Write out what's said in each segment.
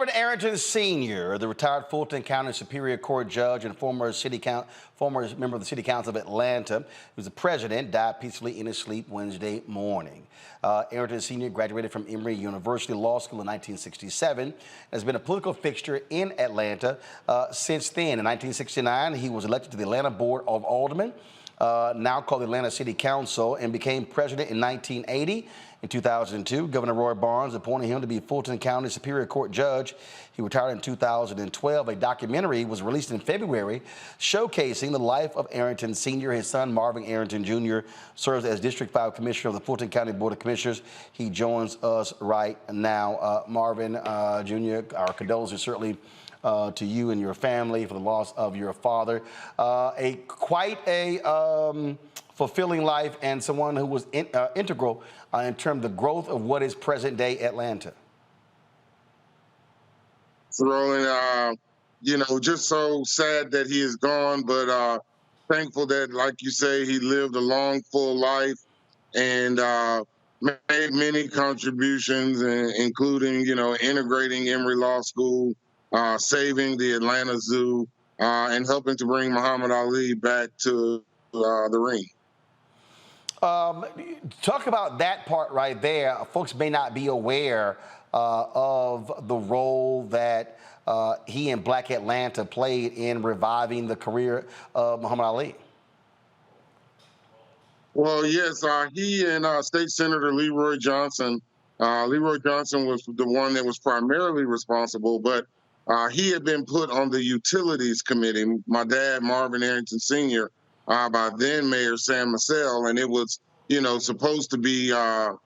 Marvin Arrington Sr., the retired Fulton County Superior Court judge and former member of the City Council of Atlanta, who was the president, died peacefully in his sleep Wednesday morning. Arrington Sr. graduated from Emory University Law School in 1967 and has been a political fixture in Atlanta since then. In 1969, he was elected to the Atlanta Board of Aldermen, now called the Atlanta City Council, and became president in 1980. In 2002, Governor Roy Barnes appointed him to be Fulton County Superior Court judge. He retired in 2012. A documentary was released in February showcasing the life of Arrington Sr. His son, Marvin Arrington Jr., serves as District 5 Commissioner of the Fulton County Board of Commissioners. He joins us right now. Marvin Jr., our condolences certainly to you and your family for the loss of your father. Quite a fulfilling life, and someone who was integral in terms of the growth of what is present-day Atlanta. Roland, just so sad that he is gone, but thankful that, like you say, he lived a long, full life and made many contributions, including, integrating Emory Law School, saving the Atlanta Zoo, and helping to bring Muhammad Ali back to the ring. Talk about that part right there. Folks may not be aware of the role that he and Black Atlanta played in reviving the career of Muhammad Ali. Well, yes, he and State Senator Leroy Johnson. Leroy Johnson was the one that was primarily responsible, but he had been put on the Utilities Committee. My dad, Marvin Arrington Sr., by then Mayor Sam Massell, and it was, supposed to be, it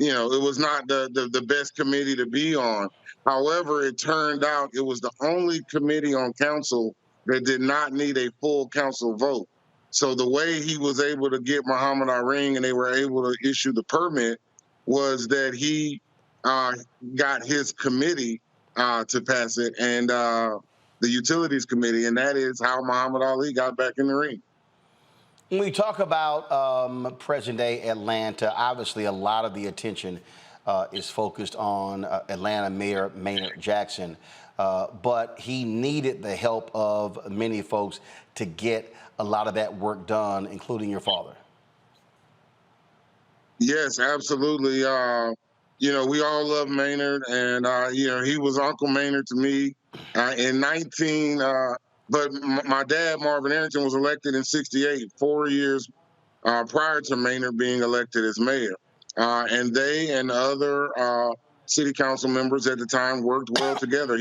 was not the best committee to be on. However, it turned out it was the only committee on council that did not need a full council vote. So the way he was able to get Muhammad Ali and they were able to issue the permit was that he got his committee to pass it, and the Utilities Committee, and that is how Muhammad Ali got back in the ring. When we talk about present-day Atlanta, obviously a lot of the attention is focused on Atlanta Mayor Maynard Jackson, but he needed the help of many folks to get a lot of that work done, including your father. Yes, absolutely. We all love Maynard, and he was Uncle Maynard to me. But my dad, Marvin Arrington, was elected in '68, 4 years prior to Maynard being elected as mayor. And they and other city council members at the time worked well together.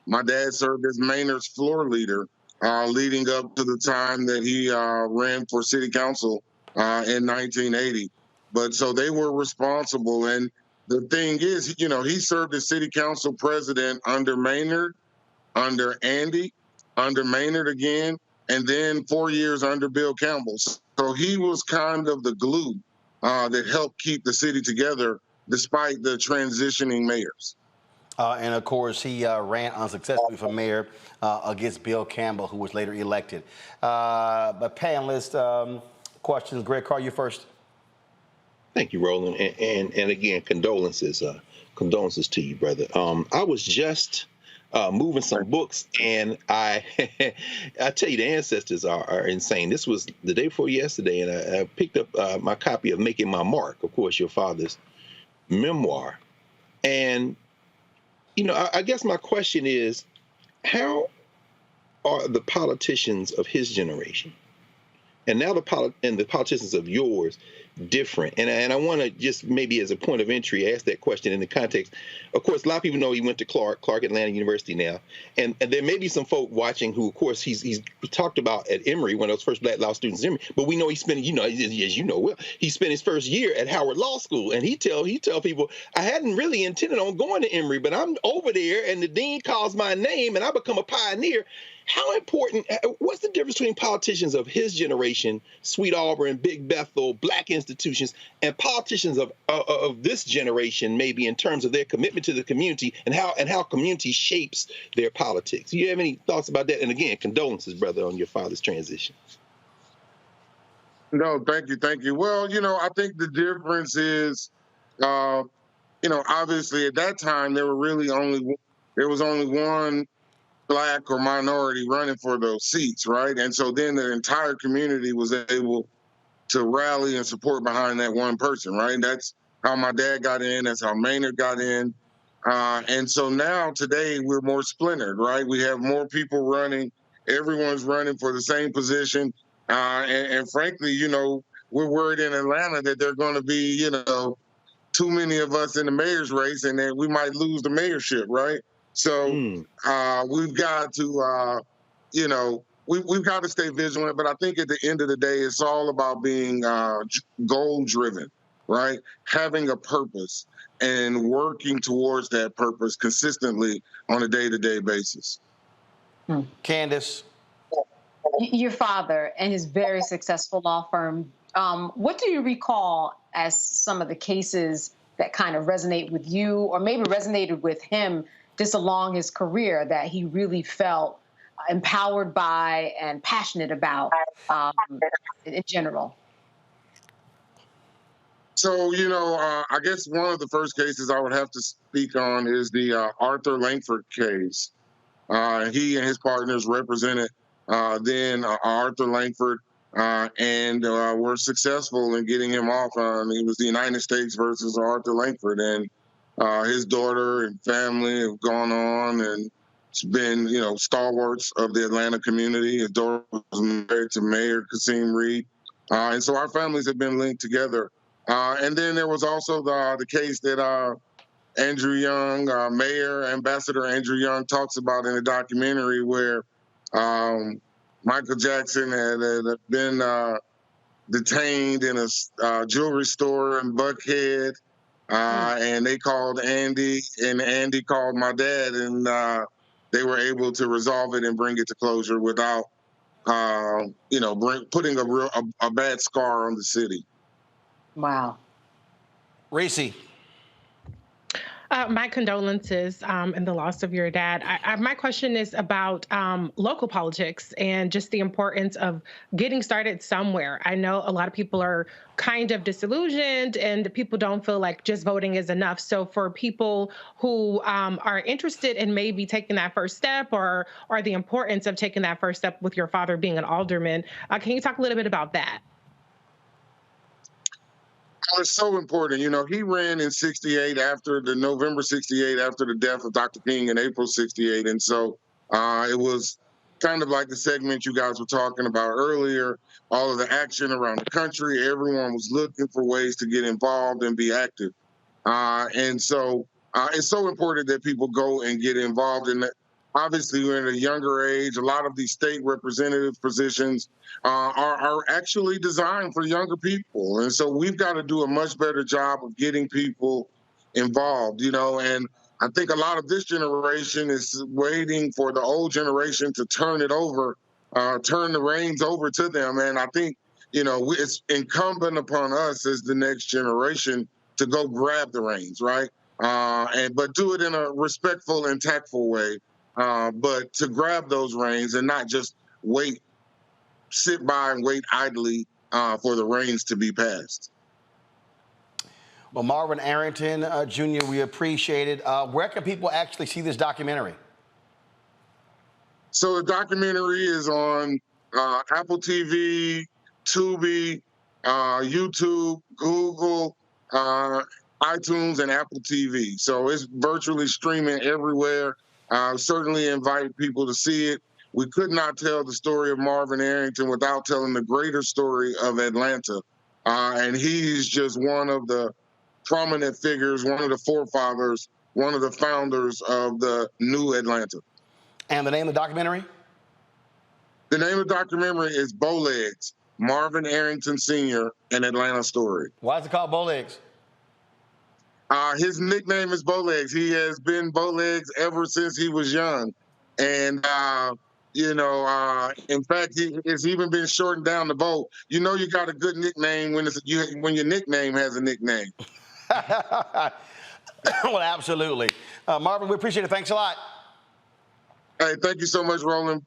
My dad served as Maynard's floor leader, leading up to the time that he ran for city council in 1980. But so they were responsible. And the thing is, he served as city council president under Maynard, under Andy, under Maynard again, and then 4 years under Bill Campbell. So he was kind of the glue that helped keep the city together despite the transitioning mayors. And of course, he ran unsuccessfully for mayor against Bill Campbell, who was later elected. But panelist questions. Greg Carr, you first. Thank you, Roland. And again, condolences to you, brother. I was just moving some books, and I tell you, the ancestors are insane. This was the day before yesterday, and I picked up my copy of Making My Mark, of course, your father's memoir. And, I guess my question is, how are the politicians of his generation and now the politicians of yours different? And I want to just maybe as a point of entry ask that question in the context. Of course, a lot of people know he went to Clark Atlanta University now, and there may be some folk watching who, of course, he's talked about at Emory, one of those first Black law students at Emory. But we know he spent, he spent his first year at Howard Law School, and he tell people, I hadn't really intended on going to Emory, but I'm over there, and the dean calls my name, and I become a pioneer. How important, what's the difference between politicians of his generation, Sweet Auburn, Big Bethel, Black institutions, and politicians of this generation, maybe in terms of their commitment to the community and how community shapes their politics? Do you have any thoughts about that? And again, condolences, brother, on your father's transition. No, thank you. Well, I think the difference is, obviously at that time there there was only one Black or minority running for those seats, right? And so then the entire community was able to rally and support behind that one person, right? And that's how my dad got in. That's how Maynard got in. And so now today we're more splintered, right? We have more people running. Everyone's running for the same position. And frankly, we're worried in Atlanta that they're going to be, too many of us in the mayor's race, and then we might lose the mayorship, right? So Mm. we've got to, we've got to stay vigilant. But I think at the end of the day, it's all about being goal driven, right? Having a purpose and working towards that purpose consistently on a day-to-day basis. Candace. Your father and his very successful law firm, what do you recall as some of the cases that kind of resonate with you, or maybe resonated with him just along his career, that he really felt empowered by and passionate about in general? So, I guess one of the first cases I would have to speak on is the Arthur Langford case. He and his partners represented then Arthur Langford, and were successful in getting him off. It was the United States versus Arthur Langford, and his daughter and family have gone on and it's been, stalwarts of the Atlanta community. His daughter was married to Mayor Kasim Reed, and so our families have been linked together. And then there was also the case that Andrew Young, Mayor Ambassador Andrew Young, talks about in a documentary where Michael Jackson had been detained in a jewelry store in Buckhead, and they called Andy, and Andy called my dad, and they were able to resolve it and bring it to closure without, putting a bad scar on the city. Wow. Reese. My condolences in the loss of your dad. My question is about local politics and just the importance of getting started somewhere. I know a lot of people are kind of disillusioned and people don't feel like just voting is enough. So for people who are interested in maybe taking that first step, or the importance of taking that first step with your father being an alderman, can you talk a little bit about that? It's so important. He ran in '68 after the November '68, after the death of Dr. King in April '68. And so it was kind of like the segment you guys were talking about earlier, all of the action around the country. Everyone was looking for ways to get involved and be active. And so it's so important that people go and get involved in that. Obviously, we're at a younger age. A lot of these state representative positions are actually designed for younger people. And so we've got to do a much better job of getting people involved, and I think a lot of this generation is waiting for the old generation to turn the reins over to them. And I think, it's incumbent upon us as the next generation to go grab the reins, right? But do it in a respectful and tactful way. But to grab those reins and not just sit by and wait idly for the reins to be passed. Well, Marvin Arrington, Jr., we appreciate it. Where can people actually see this documentary? So the documentary is on Apple TV, Tubi, YouTube, Google, iTunes, and Apple TV. So it's virtually streaming everywhere. Certainly invite people to see it. We could not tell the story of Marvin Arrington without telling the greater story of Atlanta. And he's just one of the prominent figures, one of the forefathers, one of the founders of the new Atlanta. And the name of the documentary? The name of the documentary is Bowlegs, Marvin Arrington Sr., An Atlanta Story. Why is it called Bowlegs? His nickname is Bowlegs. He has been Bowlegs ever since he was young. And, in fact, it's even been shortened down to Bo. You got a good nickname when your nickname has a nickname. Well, absolutely. Marvin, we appreciate it. Thanks a lot. Hey, thank you so much, Roland.